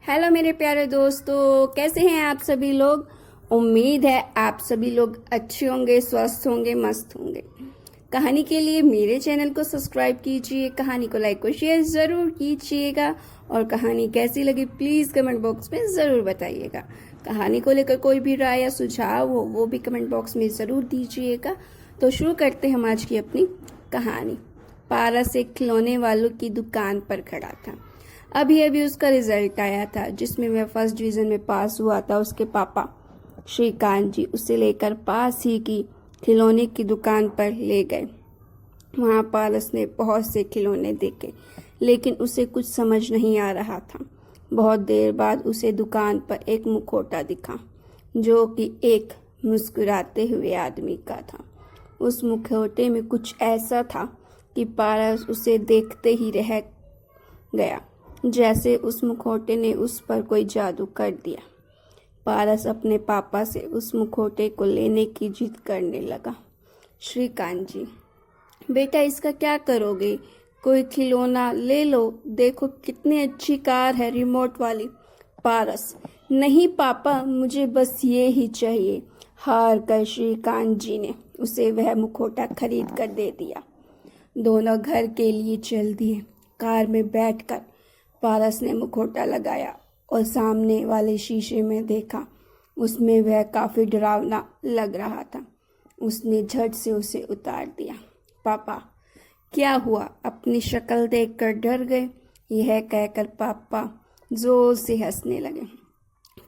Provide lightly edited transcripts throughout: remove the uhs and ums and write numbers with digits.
Hello मेरे प्यारे दोस्तों, कैसे हैं आप सभी लोग। उम्मीद है आप सभी लोग अच्छे होंगे, स्वस्थ होंगे, मस्त होंगे। कहानी के लिए मेरे चैनल को सब्सक्राइब कीजिए, कहानी को लाइक और शेयर ज़रूर कीजिएगा और कहानी कैसी लगी प्लीज़ कमेंट बॉक्स में ज़रूर बताइएगा। कहानी को लेकर कोई भी राय या सुझाव हो वो भी कमेंट बॉक्स में ज़रूर दीजिएगा। तो शुरू करते हैं हम आज की अपनी कहानी। पारस एक खिलौने वालों की दुकान पर खड़ा था। अभी अभी उसका रिजल्ट आया था जिसमें वह फर्स्ट डिवीज़न में पास हुआ था। उसके पापा श्रीकांत जी उसे लेकर पास ही की खिलौने की दुकान पर ले गए। वहाँ पारस ने बहुत से खिलौने देखे लेकिन उसे कुछ समझ नहीं आ रहा था। बहुत देर बाद उसे दुकान पर एक मुखौटा दिखा जो कि एक मुस्कुराते हुए आदमी का था। उस मुखौटे में कुछ ऐसा था कि पारस उसे देखते ही रह गया, जैसे उस मुखौटे ने उस पर कोई जादू कर दिया। पारस अपने पापा से उस मुखौटे को लेने की जिद करने लगा। श्रीकांत जी, बेटा इसका क्या करोगे? कोई खिलौना ले लो, देखो कितनी अच्छी कार है रिमोट वाली। पारस, नहीं पापा, मुझे बस ये ही चाहिए। हार कर श्रीकांत जी ने उसे वह मुखौटा खरीद कर दे दिया। दोनों घर के लिए चल दिए। कार में बैठकर पारस ने मुखौटा लगाया और सामने वाले शीशे में देखा। उसमें वह काफ़ी डरावना लग रहा था। उसने झट से उसे उतार दिया। पापा, क्या हुआ? अपनी शक्ल देखकर डर गए? यह कहकर पापा जोर से हंसने लगे।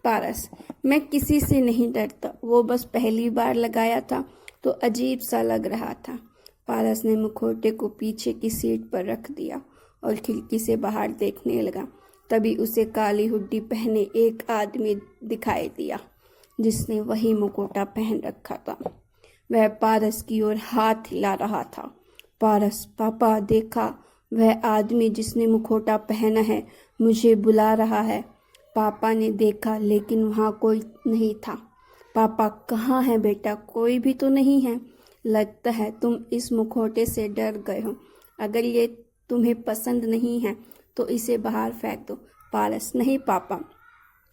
पारस, मैं किसी से नहीं डरता, वो बस पहली बार लगाया था तो अजीब सा लग रहा था। पारस ने मुखौटे को पीछे की सीट पर रख दिया और खिड़की से बाहर देखने लगा। तभी उसे काली हुड्डी पहने एक आदमी दिखाई दिया जिसने वही मुखौटा पहन रखा था। वह पारस की ओर हाथ हिला रहा था। पारस, पापा देखा, वह आदमी जिसने मुखौटा पहना है मुझे बुला रहा है। पापा ने देखा लेकिन वहाँ कोई नहीं था। पापा, कहाँ है बेटा? कोई भी तो नहीं है। लगता है तुम इस मुखौटे से डर गए हो। अगर ये तुम्हें पसंद नहीं है तो इसे बाहर फेंक दो। पारस, नहीं पापा,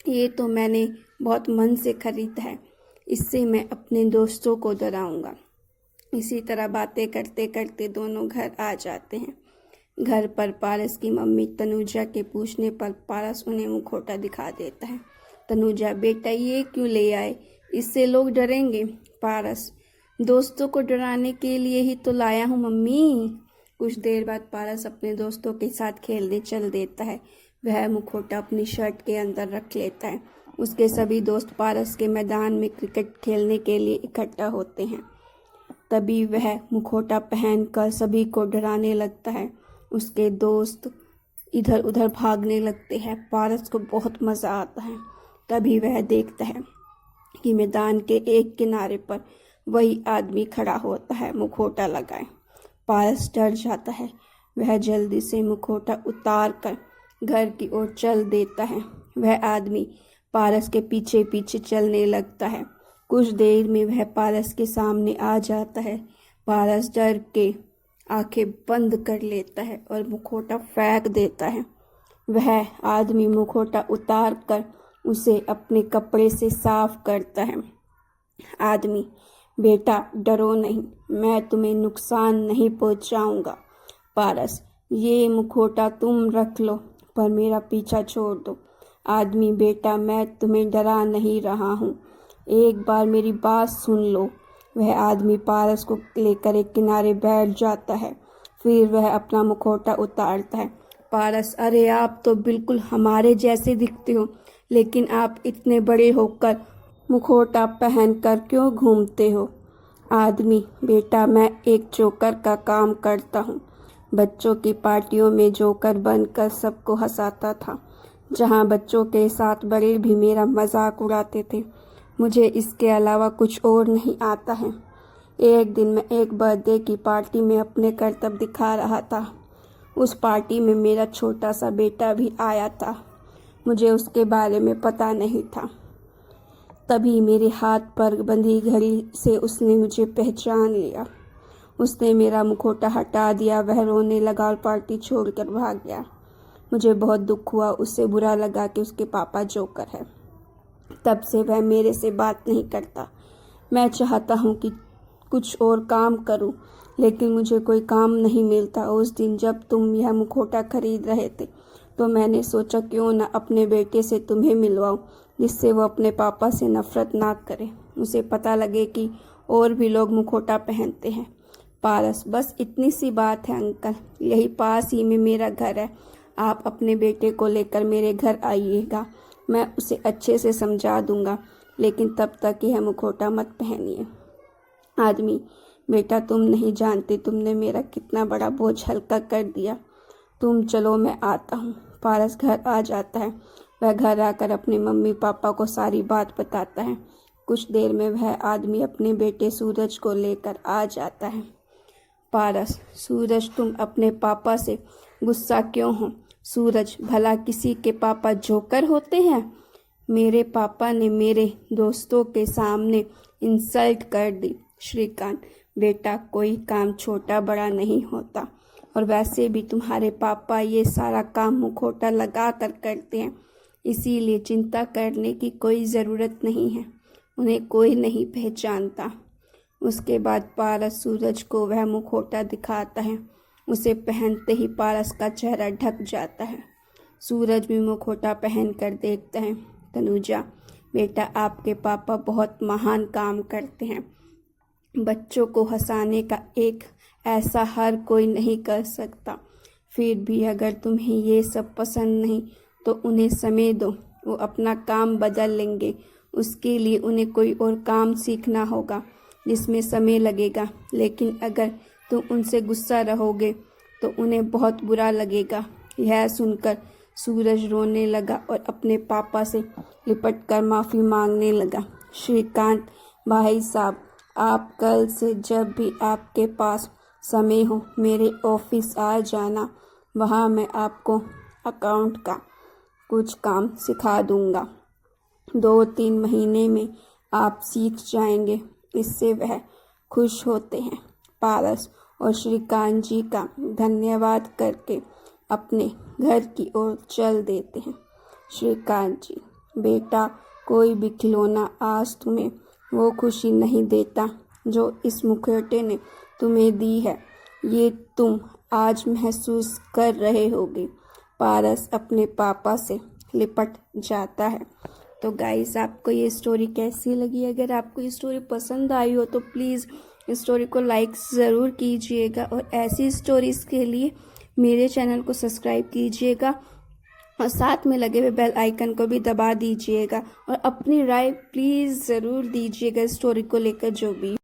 ये तो मैंने बहुत मन से खरीदा है, इससे मैं अपने दोस्तों को डराऊंगा। इसी तरह बातें करते करते दोनों घर आ जाते हैं। घर पर पारस की मम्मी तनुजा के पूछने पर पारस उन्हें मुखौटा दिखा देता है। तनुजा, बेटा ये क्यों ले आए? इससे लोग डरेंगे। पारस, दोस्तों को डराने के लिए ही तो लाया हूँ मम्मी। कुछ देर बाद पारस अपने दोस्तों के साथ खेलने चल देता है। वह मुखौटा अपनी शर्ट के अंदर रख लेता है। उसके सभी दोस्त पारस के मैदान में क्रिकेट खेलने के लिए इकट्ठा होते हैं। तभी वह मुखौटा पहनकर सभी को डराने लगता है। उसके दोस्त इधर उधर भागने लगते हैं। पारस को बहुत मज़ा आता है। तभी वह देखता है कि मैदान के एक किनारे पर वही आदमी खड़ा होता है मुखौटा लगाए। पारस डर जाता है। वह जल्दी से मुखौटा उतार कर घर की ओर चल देता है। वह आदमी पारस के पीछे पीछे चलने लगता है। कुछ देर में वह पारस के सामने आ जाता है। पारस डर के आंखें बंद कर लेता है और मुखौटा फेंक देता है। वह आदमी मुखौटा उतार कर उसे अपने कपड़े से साफ करता है। आदमी, बेटा डरो नहीं, मैं तुम्हें नुकसान नहीं पहुंचाऊंगा। पारस, ये मुखौटा तुम रख लो पर मेरा पीछा छोड़ दो। आदमी, बेटा मैं तुम्हें डरा नहीं रहा हूँ, एक बार मेरी बात सुन लो। वह आदमी पारस को लेकर एक किनारे बैठ जाता है। फिर वह अपना मुखौटा उतारता है। पारस, अरे आप तो बिल्कुल हमारे जैसे दिखते हो, लेकिन आप इतने बड़े होकर मुखौटा पहनकर क्यों घूमते हो? आदमी, बेटा मैं एक जोकर का काम करता हूँ। बच्चों की पार्टियों में जोकर बनकर सबको हंसाता था। जहाँ बच्चों के साथ बड़े भी मेरा मजाक उड़ाते थे। मुझे इसके अलावा कुछ और नहीं आता है। एक दिन मैं एक बर्थडे की पार्टी में अपने करतब दिखा रहा था। उस पार्टी में मेरा छोटा सा बेटा भी आया था। मुझे उसके बारे में पता नहीं था। तभी मेरे हाथ पर बंधी घड़ी से उसने मुझे पहचान लिया। उसने मेरा मुखौटा हटा दिया। वह रोने लगा और पार्टी छोड़कर भाग गया। मुझे बहुत दुख हुआ, उससे बुरा लगा कि उसके पापा जोकर है। तब से वह मेरे से बात नहीं करता। मैं चाहता हूँ कि कुछ और काम करूँ, लेकिन मुझे कोई काम नहीं मिलता। उस दिन जब तुम यह मुखौटा खरीद रहे थे तो मैंने सोचा क्यों न अपने बेटे से तुम्हें मिलवाऊं, जिससे वो अपने पापा से नफरत ना करे, उसे पता लगे कि और भी लोग मुखौटा पहनते हैं। पारस, बस इतनी सी बात है अंकल, यही पास ही में मेरा घर है। आप अपने बेटे को लेकर मेरे घर आइएगा, मैं उसे अच्छे से समझा दूंगा, लेकिन तब तक यह मुखौटा मत पहनिए। आदमी, बेटा तुम नहीं जानते तुमने मेरा कितना बड़ा बोझ हल्का कर दिया। तुम चलो, मैं आता हूँ। पारस घर आ जाता है। वह घर आकर अपने मम्मी पापा को सारी बात बताता है। कुछ देर में वह आदमी अपने बेटे सूरज को लेकर आ जाता है। पारस, सूरज तुम अपने पापा से गुस्सा क्यों हो? सूरज, भला किसी के पापा जोकर होते हैं? मेरे पापा ने मेरे दोस्तों के सामने इंसल्ट कर दी। श्रीकांत, बेटा कोई काम छोटा बड़ा नहीं होता, और वैसे भी तुम्हारे पापा ये सारा काम मुखौटा लगा कर करते हैं, इसीलिए चिंता करने की कोई ज़रूरत नहीं है, उन्हें कोई नहीं पहचानता। उसके बाद पारस सूरज को वह मुखौटा दिखाता है। उसे पहनते ही पारस का चेहरा ढक जाता है। सूरज भी मुखौटा पहन कर देखता है। तनुजा, बेटा आपके पापा बहुत महान काम करते हैं। बच्चों को हंसाने का एक ऐसा हर कोई नहीं कर सकता। फिर भी अगर तुम्हें ये सब पसंद नहीं तो उन्हें समय दो, वो अपना काम बदल लेंगे। उसके लिए उन्हें कोई और काम सीखना होगा जिसमें समय लगेगा, लेकिन अगर तुम उनसे गुस्सा रहोगे तो उन्हें बहुत बुरा लगेगा। यह सुनकर सूरज रोने लगा और अपने पापा से लिपट कर माफ़ी मांगने लगा। श्रीकांत, भाई साहब, आप कल से जब भी आपके पास समय हो मेरे ऑफिस आ जाना, वहाँ मैं आपको अकाउंट का कुछ काम सिखा दूँगा। 2-3 महीने में आप सीख जाएंगे। इससे वह खुश होते हैं। पारस और श्रीकांत जी का धन्यवाद करके अपने घर की ओर चल देते हैं। श्रीकांत जी, बेटा कोई भी खिलौना आज तुम्हें वो खुशी नहीं देता जो इस मुखौटे ने तुम्हें दी है, ये तुम आज महसूस कर रहे होगे। पारस अपने पापा से लिपट जाता है। तो गाइस, आपको ये स्टोरी कैसी लगी? अगर आपको ये स्टोरी पसंद आई हो तो प्लीज़ इस स्टोरी को लाइक ज़रूर कीजिएगा, और ऐसी स्टोरीज़ के लिए मेरे चैनल को सब्सक्राइब कीजिएगा और साथ में लगे हुए बेल आइकन को भी दबा दीजिएगा, और अपनी राय प्लीज़ ज़रूर दीजिएगा स्टोरी को लेकर जो भी